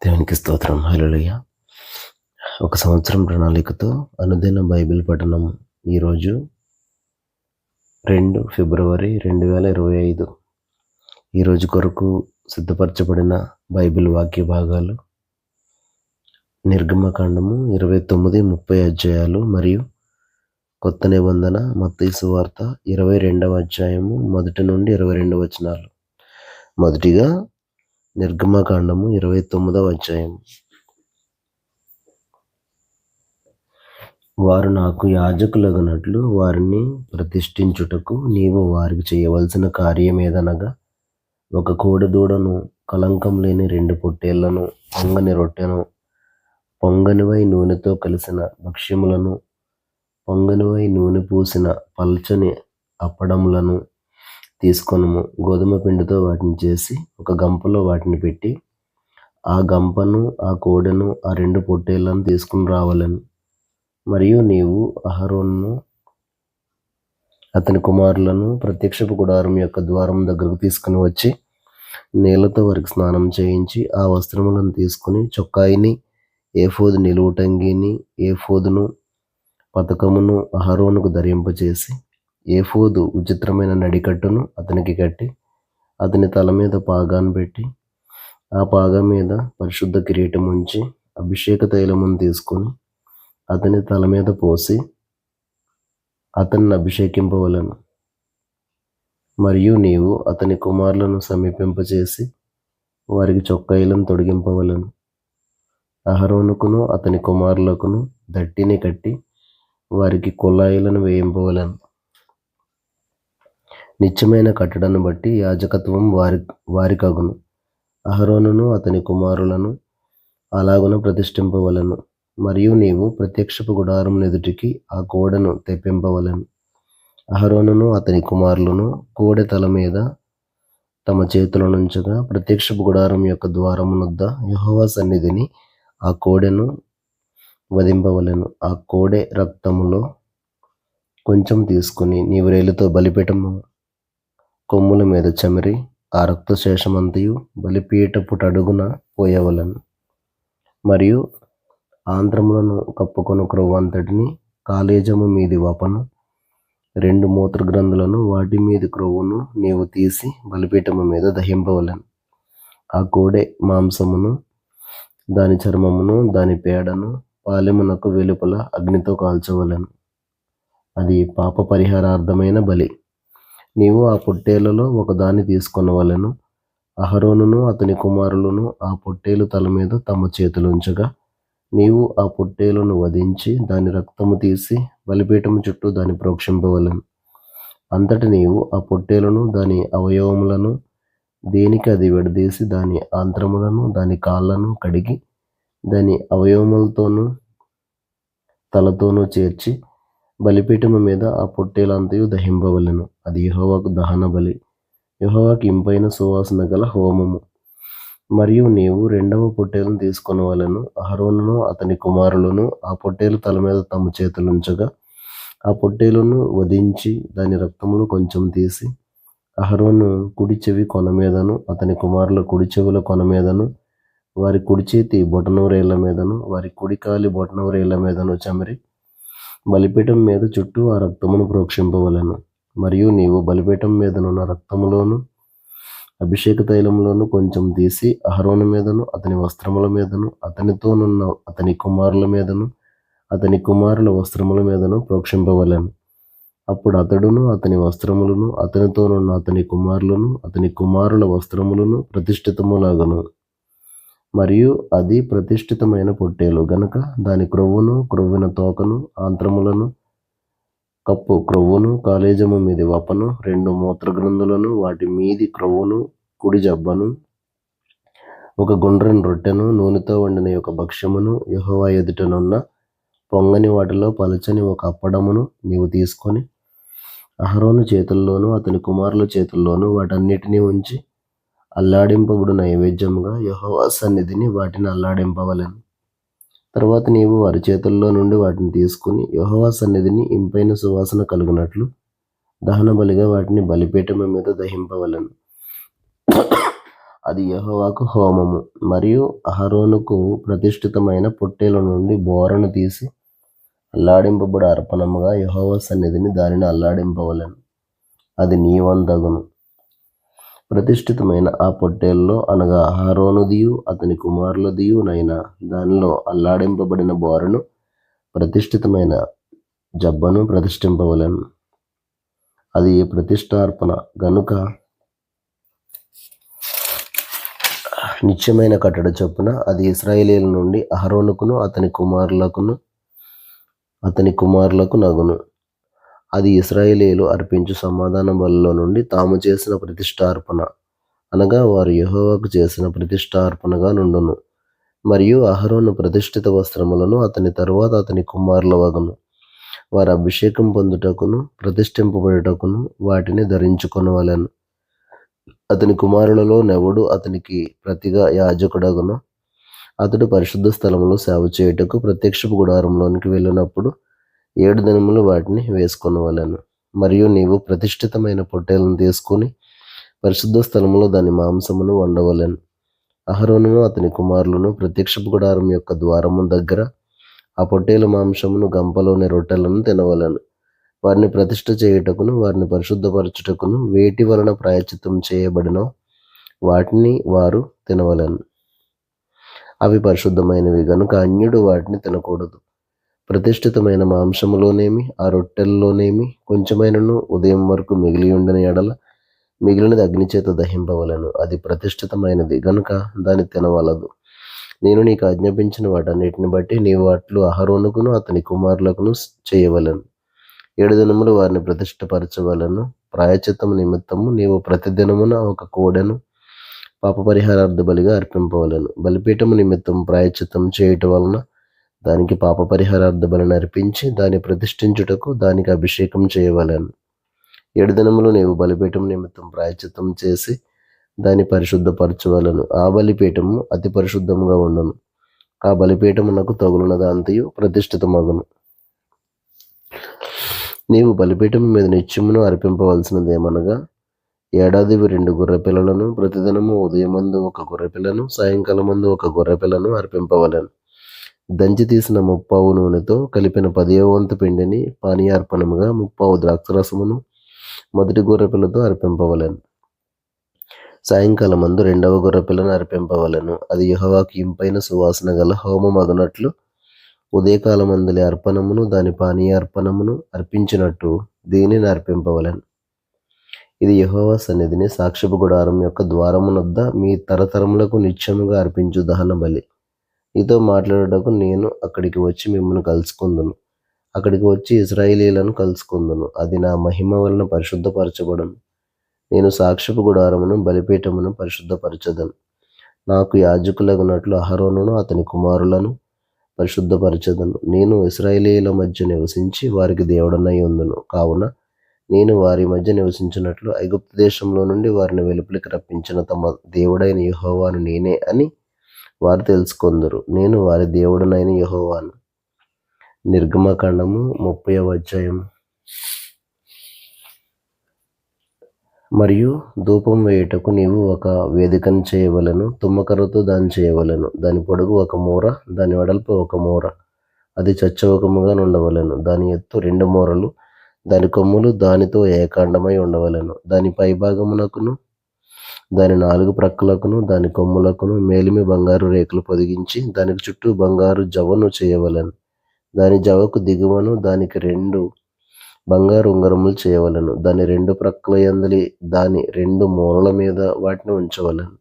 దేవునికి స్తోత్రం. హల్లెలూయా. ఒక సంవత్సరం ప్రణాళికతో అనుదిన బైబిల్ పఠనం. ఈరోజు 2 ఫిబ్రవరి 2025. ఈరోజు కొరకు సిద్ధపరచబడిన బైబిల్ వాక్య భాగాలు నిర్గమకాండము 29, 30 అధ్యాయాలు మరియు కొత్త నిబంధన మత్తయి సువార్త 22వ అధ్యాయము 1 నుండి 22 వచనాలు. మొదటిగా నిర్గమకాండము 29వ అధ్యాయం. వారు నాకు యాజకులగునట్లు వారిని ప్రతిష్ఠించుటకు నీవు వారికి చేయవలసిన కార్యమేదనగా, ఒక కోడెదూడను, కళంకం లేని 2 పొట్టేళ్లను, పొంగని రొట్టెను, పొంగనివై నూనెతో కలిసిన భక్ష్యములను, పొంగనివై నూనె పూసిన పల్చని అప్పడములను తీసుకొనుము. గోధుమ పిండితో వాటిని చేసి ఒక గంపలో వాటిని పెట్టి, ఆ గంపను, ఆ కోడెను, ఆ 2 పొట్టేళ్లను తీసుకుని రావాలను. మరియు నీవు అహరోనును అతని కుమారులను ప్రత్యక్షపు గుడారం యొక్క ద్వారం దగ్గరకు తీసుకుని వచ్చి నీళ్లతో వారికి స్నానం చేయించి, ఆ వస్త్రములను తీసుకుని చొక్కాయిని, ఏఫోదు నిలువుటంగిని, ఏఫోదును పతకమును అహరోనుకు ధరింపచేసి, ఏఫోదు విచిత్రమైన నడికట్టును అతనికి కట్టి, అతని తల మీద పాగాను పెట్టి, ఆ పాగా మీద పరిశుద్ధ కిరీటం ఉంచి, అభిషేక తైలమును తీసుకొని అతని తల మీద పోసి అతన్ని అభిషేకింపవలను. మరియు నీవు అతని కుమారులను సమీపింపచేసి వారికి చొక్కాయిలను తొడిగింపవలను. అహరోనుకును అతని కుమారులకును దట్టిని కట్టి వారికి కులాయిలను వేయింపవలను. నిత్యమైన కట్టడను బట్టి యాజకత్వం వారికగును. అహరోనును అతని కుమారులను అలాగున ప్రతిష్ఠింపవలను. మరియు నీవు ప్రత్యక్షపు గుడారం ఎదుటికి ఆ కోడెను తెప్పింపవలను. అహరోనును అతని కుమారులను కోడె తల మీద తమ చేతులనుంచగా ప్రత్యక్షపు గుడారం యొక్క ద్వారమునొద్ద యెహోవా సన్నిధిని ఆ కోడెను వధింపవలెను. ఆ కోడె రక్తములో కొంచెం తీసుకుని నీవు రేలుతో బలిపీఠము కొమ్ముల మీద చెమరి ఆ రక్తశేషమంతయు బలిపీఠపుటడుగున పోయవలను. మరియు ఆంత్రములను కప్పుకొను క్రొవ్వంతటిని, కాలేజము మీది వపను, 2 మూత్రగ్రంథులను, వాటి మీది క్రొవ్వును నీవు తీసి బలిపీఠము మీద దహింపవలను. ఆ కోడె మాంసమును, దాని చర్మమును, దాని పేడను పాలెమునకు వెలుపల అగ్నితో కాల్చవలను. అది పాప పరిహారార్థమైన బలి. నీవు ఆ పొట్టేళ్లలో ఒకదాన్ని తీసుకొనవలెను. అహరోనును అతని కుమారులను ఆ పొట్టేలు తల మీద తమ చేతులుంచగా నీవు ఆ పొట్టేలును వధించి దాని రక్తము తీసి బలిపీఠము చుట్టూ దాన్ని ప్రోక్షింపవలెను. అంతట నీవు ఆ పొట్టేలును, దాని అవయవములను దేనికి అది విడదీసి దాని ఆంత్రములను, దాని కాళ్ళను కడిగి దాని అవయవములతోనూ తలతోనూ చేర్చి బలిపీఠము మీద ఆ పొట్టేలంతయు దహింపవలెను. అది యెహోవాకు దహన బలి, యెహోవాకు ఇంపైన సువాసన గల హోమము. మరియు నీవు 2వ పొట్టేలును తీసుకొనవలెను. అహరోనును అతని కుమారులను ఆ పొట్టేలు తల మీద తమ చేతులుంచగా ఆ పొట్టేలును వధించి దాని రక్తములో కొంచెం తీసి అహరోను కుడి చెవి కొన మీదను, అతని కుమారుల కుడి చెవుల కొన మీదను, వారి కుడి చేతి బొటనవేళ్ల మీదను, వారి కుడి కాలి బొటనవేళ్ల మీదను చెమరి బలిపీఠం మీద చుట్టూ ఆ రక్తమును ప్రోక్షింపవలెను. మరియు నీవు బలిపీఠం మీదనున్న రక్తములోను అభిషేక తైలములోను కొంచెం తీసి అహరోను మీదను, అతని వస్త్రముల మీదను, అతనితోనున్న అతని కుమారుల మీదను, అతని కుమారుల వస్త్రముల మీదను ప్రోక్షింపవలెను. అప్పుడు అతడును, అతని వస్త్రములను, అతనితోనున్న అతని కుమారులను, అతని కుమారుల వస్త్రములను ప్రతిష్ఠితములగును. మరియు అది ప్రతిష్ఠితమైన పొట్టేలు గనుక దాని క్రొవ్వును, క్రొవ్విన తోకను, ఆంత్రములను కప్పు క్రొవ్వును, కాలేజము మీది వపను, 2 మూత్రగ్రంథులను, వాటి మీది క్రొవ్వును, కుడి జబ్బను, ఒక గుండ్రని రొట్టెను, నూనెతో వండిన ఒక భక్ష్యమును, యెహోవా ఎదుటనున్న పొంగని వాటిలో పలచని ఒక అప్పడమును నీవు తీసుకొని అహరోను చేతుల్లోనూ అతని కుమారుల చేతుల్లోనూ వాటన్నిటినీ ఉంచి అల్లాడింపబడు నైవేద్యముగా యెహోవా సన్నిధిని వాటిని అల్లాడింపవలెను. తరువాత నీవు వారి చేతుల్లో నుండి వాటిని తీసుకుని యెహోవా సన్నిధిని ఇంపైన సువాసన కలుగునట్లు దహన బలిగా వాటిని బలిపీఠము మీద దహింపవలెను. అది యెహోవాకు హోమము. మరియు అహరోనుకు ప్రతిష్ఠితమైన పొట్టేలు నుండి బోరను తీసి అల్లాడింపబడు అర్పణముగా యెహోవా సన్నిధిని దానిని అల్లాడింపవలెను. అది నీ వంతగును. ప్రతిష్ఠితమైన ఆ పొట్టేల్లో అనగా అహరోనుదియు అతని కుమారులదియునైన దానిలో అల్లాడింపబడిన బోరను ప్రతిష్ఠితమైన జబ్బను ప్రతిష్ఠింపవలెను. అది ప్రతిష్ఠార్పణ గనుక నిత్యమైన కట్టడ చొప్పున అది ఇశ్రాయేలీయుల నుండి అహరోనుకును అతని కుమారులకు నగును. అది ఇశ్రాయేలీయులు అర్పించు సమాధాన బలుల నుండి తాము చేసిన ప్రతిష్ఠార్పణ అనగా వారు యెహోవాకు చేసిన ప్రతిష్ఠార్పణగా నుండును. మరియు అహరోను ప్రతిష్ఠిత వస్త్రములను అతని తరువాత అతని కుమారుల వగును. వారు అభిషేకం పొందుటకును ప్రతిష్ఠింపబడుటకును వాటిని ధరించుకొనవలెను. అతని కుమారులలో నెవడు అతనికి ప్రతిగా యాజకుడగునో అతడు పరిశుద్ధ స్థలములో సేవ చేయుటకు ప్రత్యక్షపు గుడారంలోనికి వెళ్ళినప్పుడు 7 దినములు వాటిని వేసుకొనవలెను. మరియు నీవు ప్రతిష్ఠితమైన పొట్టేలను తీసుకుని పరిశుద్ధ స్థలములో దాని మాంసమును వండవలెను. అహరోనును అతని కుమారులను ప్రత్యక్షపు గుడారం యొక్క ద్వారము దగ్గర ఆ పొట్టేలు మాంసమును గంపలోని రొట్టెలను తినవలెను. వారిని ప్రతిష్ఠ చేయుటకును వారిని పరిశుద్ధపరచుటకును వేటి వలన ప్రాయశ్చిత్తం చేయబడినో వాటిని వారు తినవలెను. అవి పరిశుద్ధమైనవి గనుక అన్యుడు వాటిని తినకూడదు. ప్రతిష్ఠితమైన మాంసములోనేమి ఆ రొట్టెల్లోనేమి కొంచెమైనను ఉదయం వరకు మిగిలి ఉండిన ఎడల మిగిలినది అగ్నిచేత దహింపవలెను. అది ప్రతిష్ఠితమైనది గనుక దాన్ని తినవలదు. నేను నీకు ఆజ్ఞాపించిన వాటన్నిటిని బట్టి నీవు అట్లు అహరోనుకును అతని కుమారులకును చేయవలెను. 7 దినములు వారిని ప్రతిష్ఠపరచవలెను. ప్రాయశ్చిత్తము నిమిత్తము నీవు ప్రతిదినమున ఒక కోడెను పాపపరిహారార్థ బలిగా అర్పింపవలెను. బలిపీఠము నిమిత్తం ప్రాయశ్చిత్తం చేయుట వలన దానికి పాపపరిహారార్థ బలిని అర్పించి దాన్ని ప్రతిష్ఠించుటకు దానికి అభిషేకం చేయవలెను. 7 దినములు నీవు బలిపీఠం నిమిత్తం ప్రాయశ్చిత్తం చేసి దాన్ని పరిశుద్ధపరచవలెను. ఆ బలిపీఠము అతి పరిశుద్ధముగా ఉండును. ఆ బలిపీఠమునకు తగులునదంతయు ప్రతిష్ఠితమగును. నీవు బలిపీఠం మీద నిత్యమును అర్పింపవలసినదేమనగా ఏడాదివి 2 గొర్రెపిల్లలను ప్రతిదినము ఉదయమందు 1 గొర్రెపిల్లను సాయంకాలమందు 1 గొర్రెపిల్లను అర్పింపవలెను. దంచి తీసిన 30 నూనెతో కలిపిన 10వ వంతు పిండిని పానీయార్పణముగా 30 ద్రాక్షరసమును మొదటి గొర్రెపిల్లతో అర్పింపవలెను. సాయంకాలమందు 2వ గొర్రెపిల్లను అర్పింపవలెను. అది యెహోవాకు ఇంపైన సువాసన గల హోమమగునట్లు ఉదయకాలమందలి అర్పణమును దాని పానీయార్పణమును అర్పించినట్టు దీనిని అర్పింపవలెను. ఇది యెహోవా సన్నిధిని సాక్ష్యపు గుడారం యొక్క ద్వారమునొద్ద మీ తరతరములకు నిత్యముగా అర్పించు దహన బలి. నీతో మాట్లాడుటకు నేను అక్కడికి వచ్చి మిమ్మల్ని కలుసుకుందును. అక్కడికి వచ్చి ఇశ్రాయేలీయులను కలుసుకుందును. అది నా మహిమ వలన పరిశుద్ధపరచబడును. నేను సాక్ష్యపు గుడారమును బలిపీఠమును పరిశుద్ధపరచదను. నాకు యాజకులగునట్లు అహరోనును అతని కుమారులను పరిశుద్ధపరచదను. నేను ఇశ్రాయేలీయుల మధ్య నివసించి వారికి దేవుడనై ఉందును. కావున నేను వారి మధ్య నివసించినట్లు ఐగుప్తు దేశంలో నుండి వారిని వెలుపలికి రప్పించిన తమ దేవుడైన యెహోవాను నేనే అని వారు తెలుసుకొందురు. నేను వారి దేవుడనైన యెహోవాను. నిర్గమకాండము 30వ అధ్యాయం. మరియు ధూపం వేయుటకు నీవు ఒక వేదికను చేయవలెను. తుమ్మకర్రతో దాన్ని చేయవలెను. దాని పొడుగు 1 మూర, దాని వెడల్పు 1 మూర. అది చచ్చవకముగా నుండవలెను. దాని ఎత్తు 2 మూరలు, దాని కొమ్ములు దానితో ఏకాండమై ఉండవలెను. దాని పైభాగమునకును దాని 4 ప్రక్కలకును దాని కొమ్ములకును మేలిమి బంగారు రేకులు పొదిగించి దానికి చుట్టూ బంగారు జవను చేయవలెను. దాని జవకు దిగువను దానికి 2 బంగారు ఉంగరములు చేయవలెను. దాని 2 ప్రక్కల యందలి దాని 2 మూలల మీద వాటిని ఉంచవలెను.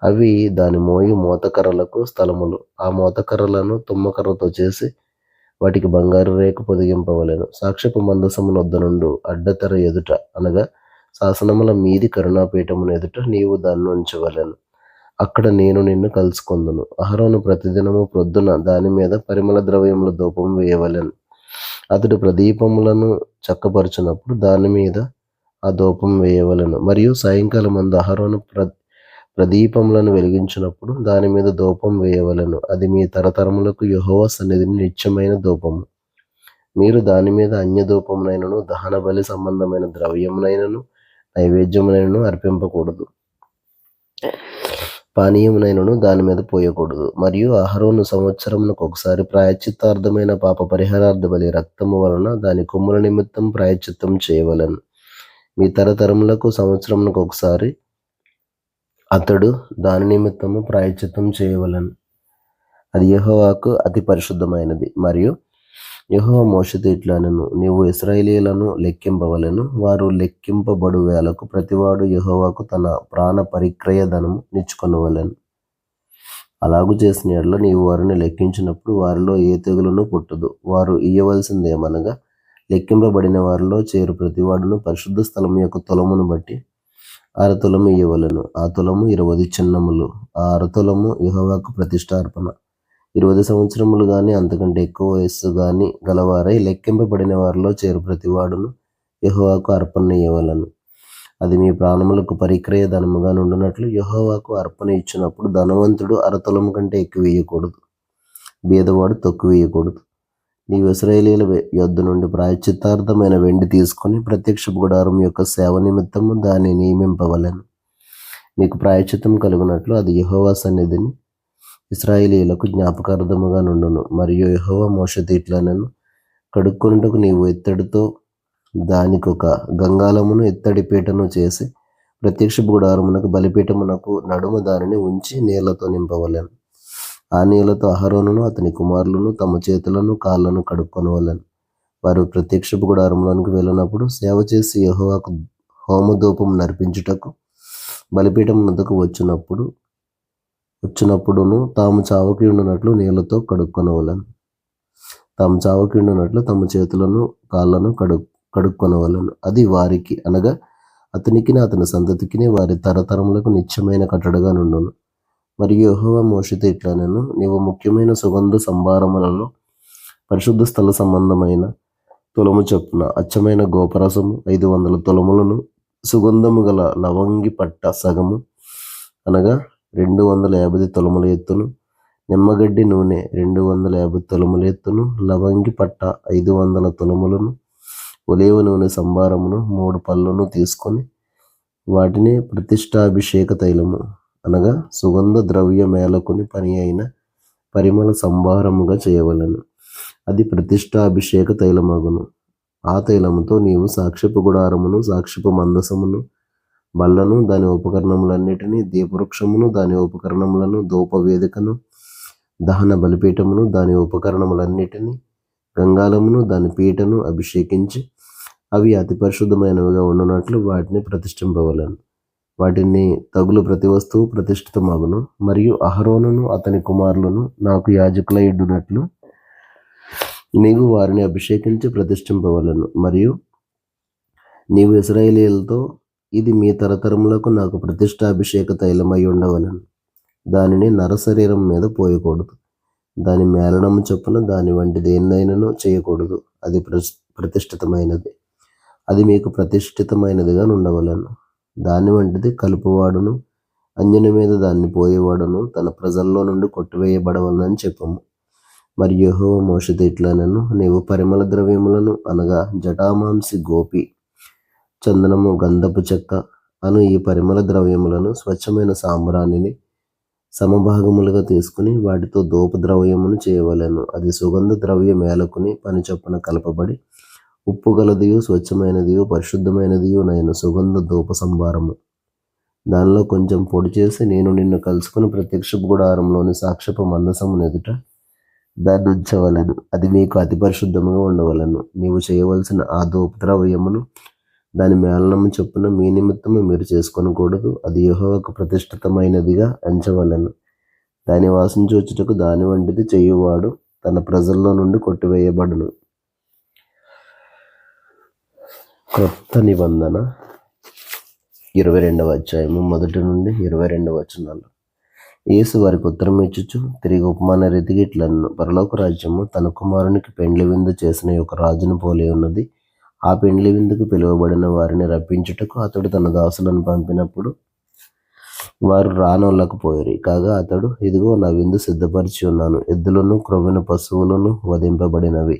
అవి దాని మోయు మోతకర్రలకు స్థలములు. ఆ మోతకర్రలను తుమ్మకర్రతో చేసి వాటికి బంగారు రేకు పొదిగింపవలెను. సాక్ష్యపు మందసమునొద్ద నుండు అడ్డతెర ఎదుట అనగా శాసనముల మీది కరుణాపీఠమును ఎదుట నీవు దాన్ని ఉంచవలెను. అక్కడ నేను నిన్ను కలుసుకొందును. అహరోను ప్రతిదినము ప్రొద్దున దాని మీద పరిమళ ద్రవ్యముల ధూపం వేయవలెను. అతడు ప్రదీపములను చక్కపరచునప్పుడు దాని మీద ఆ ధూపం వేయవలెను. మరియు సాయంకాలమందు అహరోను ప్రదీపములను వెలిగించినప్పుడు దాని మీద ధూపం వేయవలెను. అది మీ తరతరములకు యెహోవా సన్నిధిని నిత్యమైన ధూపము. మీరు దాని మీద అన్యధూపమునైనను దహన బలి సంబంధమైన ద్రవ్యమునైనను నైవేద్యమునైనను అర్పింపకూడదు. పానీయమునైనను దాని మీద పోయకూడదు. మరియు అహరోను సంవత్సరమునకు ఒకసారి ప్రాయశ్చిత్తార్థమైన పాప పరిహారార్థ బలి రక్తము వలన దాని కొమ్ముల నిమిత్తం ప్రాయశ్చిత్తం చేయవలెను. మీ తరతరములకు సంవత్సరమునకు ఒకసారి అతడు దాని నిమిత్తము ప్రాయశ్చిత్తం చేయవలెను. అది యెహోవాకు అతి పరిశుద్ధమైనది. మరియు యెహోవా మోషేతో ఇట్లనెను, నీవు ఇశ్రాయేలీయులను లెక్కింపవలెను. వారు లెక్కింపబడు వేళకు ప్రతివాడు యెహోవాకు తన ప్రాణ పరిక్రయ ధనము నిచ్చుకొనవలెను. అలాగు చేసిన యెడల నీవు వారిని లెక్కించినప్పుడు వారిలో ఏ తెగులును పుట్టదు. వారు ఇయ్యవలసిందేమనగా లెక్కింపబడిన వారిలో చేరు ప్రతివాడును పరిశుద్ధ స్థలము యొక్క తులమును బట్టి 1/2 తులము ఇయ్యవలెను. ఆ తులము 20 చిన్నములు. ఆ 1/2 తులము యెహోవాకు ప్రతిష్ఠార్పణ. 20 సంవత్సరములు గాని అంతకంటే ఎక్కువ వయస్సు గాని గలవారై లెక్కింపబడిన వారిలో చేరు ప్రతివాడును యెహోవాకు అర్పణ ఇయ్యవలెను. అది మీ ప్రాణములకు పరిక్రయ ధనముగా నుండినట్లు యెహోవాకు అర్పణ ఇచ్చినప్పుడు ధనవంతుడు 1/2 తులము కంటే ఎక్కువ ఇయ్యకూడదు, బీదవాడు తక్కువ ఇయ్యకూడదు. నీవు ఇశ్రాయేలీయుల యొద్ద నుండి ప్రాయశ్చిత్తార్థమైన వెండి తీసుకొని ప్రత్యక్ష గుడారం యొక్క సేవ నిమిత్తము దాన్ని నియమింపవలెను. మీకు ప్రాయశ్చిత్తం కలుగునట్లు అది యెహోవా సన్నిధిని ఇశ్రాయేలీయులకు జ్ఞాపకార్థముగా నుండును. మరియు యెహోవా మోషేతో ఇట్లనెను, కడుక్కొనుటకు నీవు ఇత్తడితో దానికొక గంగాళమును ఇత్తడి పీటను చేసి ప్రత్యక్ష గుడారమునకు బలిపీఠమునకు నడుమ దానిని ఉంచి నీళ్లతో నింపవలెను. ఆ నీళ్లతో అహరోనును అతని కుమారులను తమ చేతులను కాళ్ళను కడుక్కొనవలెను. వారు ప్రత్యక్ష గుడారంలోనికి వెళ్ళినప్పుడు సేవ చేసి యెహోవాకు హోమధూపం నర్పించుటకు బలిపీఠం వద్దకు వచ్చినప్పుడును తాము చావకిండునట్లు నీళ్లతో కడుక్కొనవలెను. తాము చావకిండునట్లు తమ చేతులను కాళ్ళను కడుక్కొనవలెను. అది వారికి అనగా అతనికిని అతని సంతతికిని వారి తరతరములకు నిత్యమైన కట్టడగా నుండును. మరియు యెహోవా మోషేతో ఇట్లనెను, నీవు ముఖ్యమైన సుగంధ సంభారములలో పరిశుద్ధ స్థల సంబంధమైన తులము చొప్పున అచ్చమైన గోపరసము 500 తులములను, సుగంధము గల లవంగి పట్ట సగము అనగా 250 తులముల ఎత్తును, నిమ్మగడ్డి నూనె 250 తులముల ఎత్తును, లవంగి పట్ట 500 తులములను, ఒలీవ నూనె సంభారమును 3 పళ్ళను తీసుకొని వాటిని ప్రతిష్ఠాభిషేక తైలము అనగా సుగంధ ద్రవ్య మేలకుని పని అయిన పరిమళ సంభారముగా చేయవలెను. అది ప్రతిష్ఠాభిషేక తైలమగును. ఆ తైలముతో నీవు సాక్ష్యపు గుడారమును, సాక్ష్యపు మందసమును, బల్లను, దాని ఉపకరణములన్నిటినీ, దీపవృక్షమును, దాని ఉపకరణములను, ధూపవేదికను, దహన బలిపీఠమును, దాని ఉపకరణములన్నిటినీ, గంగాళమును, దాని పీటను అభిషేకించి అవి అతి పరిశుద్ధమైనవిగా ఉండునట్లు వాటిని ప్రతిష్ఠింపవలెను. వాటిని తగులు ప్రతి వస్తువు ప్రతిష్ఠితమగును. మరియు అహరోనును అతని కుమారులను నాకు యాజకులై ఉండునట్లు నీవు వారిని అభిషేకించి ప్రతిష్ఠింపవలెను. మరియు నీవు ఇశ్రాయేలీయులతో, ఇది మీ తరతరములకు నాకు ప్రతిష్ఠాభిషేక తైలమై ఉండవలెను. దానిని నరశరీరం మీద పోయకూడదు. దాని మేళనము చొప్పున దాని వంటి దేన్నైనను చేయకూడదు. అది ప్రతిష్ఠితమైనది. అది మీకు ప్రతిష్ఠితమైనదిగా ఉండవలెను. దాని వంటిది కలుపువాడును అంజన మీద దాన్ని పోయేవాడును తన ప్రజల్లో నుండి కొట్టివేయబడవలనని చెప్పము. మరి యెహోవా మోషేతో ఇట్లనెను, నీవు పరిమళ ద్రవ్యములను అనగా జటామాంసి, గోపి, చందనము, గంధపు చెక్క అను ఈ పరిమళ ద్రవ్యములను స్వచ్ఛమైన సాంబ్రాణిని సమభాగములుగా తీసుకుని వాటితో ధూప ద్రవ్యమును చేయవలెను. అది సుగంధ ద్రవ్య మేలకుని పని చొప్పున కలపబడి ఉప్పు గలదియు స్వచ్ఛమైనదియు పరిశుద్ధమైనదియు నైన సుగంధ ధూప సంభారము. దానిలో కొంచెం పొడి చేసి నేను నిన్ను కలుసుకుని ప్రత్యక్ష గుడారంలోని సాక్ష్యపు మందసము ఎదుట దాన్ని ఉంచవలెను. అది మీకు అతి పరిశుద్ధముగా ఉండవలెను. నీవు చేయవలసిన ఆ ధూప ద్రవ్యమును దాని మేళనము చొప్పున మీ నిమిత్తము మీరు చేసుకొనకూడదు. అది యెహోవాకు ప్రతిష్ఠితమైనదిగా ఎంచవలెను. దాని వాసన చూచుటకు దాని వంటిది చేయువాడు తన ప్రజల్లో నుండి కొట్టివేయబడును. క్రొత్త నిబంధన 22వ అధ్యాయము 1 నుండి 22వ వచనాలు. యేసు వారికి ఉత్తరం ఇచ్చుచు తిరిగి ఉపమాన రీతిగా ఇట్లనెను, పరలోక రాజ్యము తన కుమారునికి పెండ్లి విందు చేసిన ఒక రాజును పోలి ఉన్నది. ఆ పెండ్లి విందుకు పిలువబడిన వారిని రప్పించుటకు అతడు తన దాసులను పంపినప్పుడు వారు రానొల్లకపోయిరి. కాగా అతడు, ఇదిగో నా విందు సిద్ధపరిచి ఉన్నాను, ఎద్దులను క్రొవ్విన పశువులను వధింపబడినవి,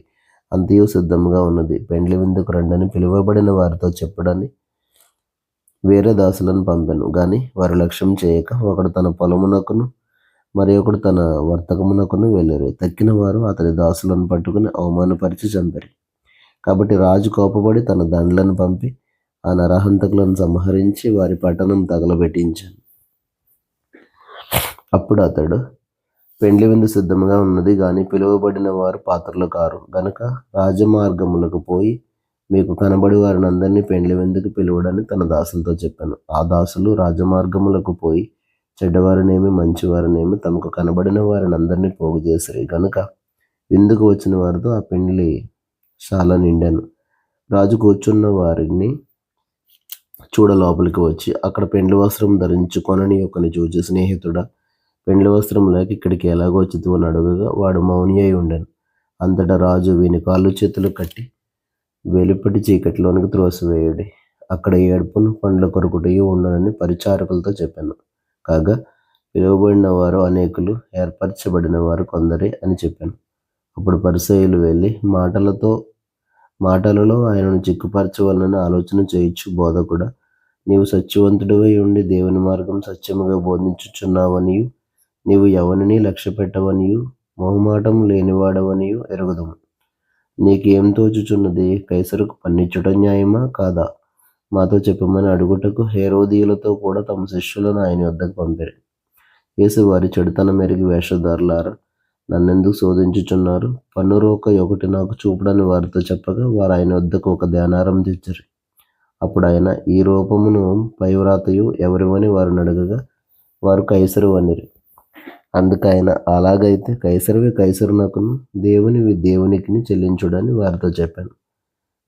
అంతయు సిద్ధముగా ఉన్నది, పెండ్లి విందుకు రండని పిలువబడిన వారితో చెప్పడని వేరే దాసులను పంపెను గాని వారు లక్ష్యం చేయక ఒకడు తన పొలమునకును మరి ఒకడు తన వర్తకమునకును వెళ్ళారు. తక్కిన వారు అతని దాసులను పట్టుకుని అవమానపరిచి చంపారు. కాబట్టి రాజు కోపపడి తన దండ్లను పంపి ఆ నరహంతకులను సంహరించి వారి పట్టణం తగలబెట్టించాను. అప్పుడు అతడు, పెండ్లి విందు సిద్ధంగా ఉన్నది గాని పిలువబడిన వారు పాత్రలు కారు గనుక రాజమార్గములకు పోయి మీకు కనబడి వారిని అందరినీ పెండ్లి విందుకు పిలువడని తన దాసులతో చెప్పాను. ఆ దాసులు రాజమార్గములకు పోయి చెడ్డవారినేమి మంచివారినేమి తమకు కనబడిన వారిని అందరినీ పోగు చేసిరి గనుక విందుకు వచ్చిన వారితో ఆ పెండ్లి చాలా నిండాను. రాజు కూర్చున్న వారిని చూడ లోపలికి వచ్చి అక్కడ పెండ్లి వస్త్రం ధరించుకొనని ఒకని చూచి, స్నేహితుడా, పెండ్లి వస్త్రం లేక ఇక్కడికి ఎలాగో వచ్చితువు అని అడుగగా వాడు మౌని అయి ఉండెను. అంతటా రాజు వీని కాళ్ళు చేతులు కట్టి వెలుపటి చీకటిలోనికి త్రోసివేయుడి, అక్కడ ఏడుపును పండ్ల కొరుకుటయు ఉండనని పరిచారకులతో చెప్పాను. కాగా పిలువబడిన వారు అనేకులు, ఏర్పరచబడిన వారు కొందరే అని చెప్పాను. అప్పుడు పరిసయ్యులు వెళ్ళి మాటలలో ఆయనను చిక్కుపరచవలనని ఆలోచన చేయించు, బోధకుడా, నీవు సత్యవంతుడివై ఉండి దేవుని మార్గం సత్యముగా బోధించుచున్నావనియు నీవు ఎవరిని లక్ష్య పెట్టవనియు మొహమాటం లేనివాడవనియు ఎరుగుదుము. నీకేం తోచుచున్నది? కైసరుకు పన్నిచ్చుట న్యాయమా కాదా? మాతో చెప్పమని అడుగుటకు హేరోదీయులతో కూడా తమ శిష్యులను ఆయన వద్దకు పంపారు. యేసు వారి చెడుతనం ఎరిగి, వేషధారులారా, నన్నెందుకు శోధించుచున్నారు? పన్ను రోక ఒకటి నాకు చూపుడని వారితో చెప్పగా వారు ఆయన వద్దకు ఒక దేనారం తెచ్చారు. అప్పుడు ఆయన, ఈ రూపమును పైవ్రాతయు ఎవరివని వారిని అడగగా వారు కైసరు అనిరి. అందుకు ఆయన, అలాగైతే కైసరువి కైసరునకును దేవునివి దేవునికిని చెల్లించుడని వారితో చెప్పాను.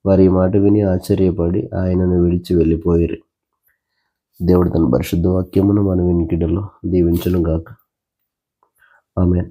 వారి ఈ మాట విని ఆశ్చర్యపడి ఆయనను విడిచి వెళ్ళిపోయిరి. దేవుడు తన పరిశుద్ధ వాక్యమును మన వినికిడిలో దీవించునుగాక. ఆమేన్.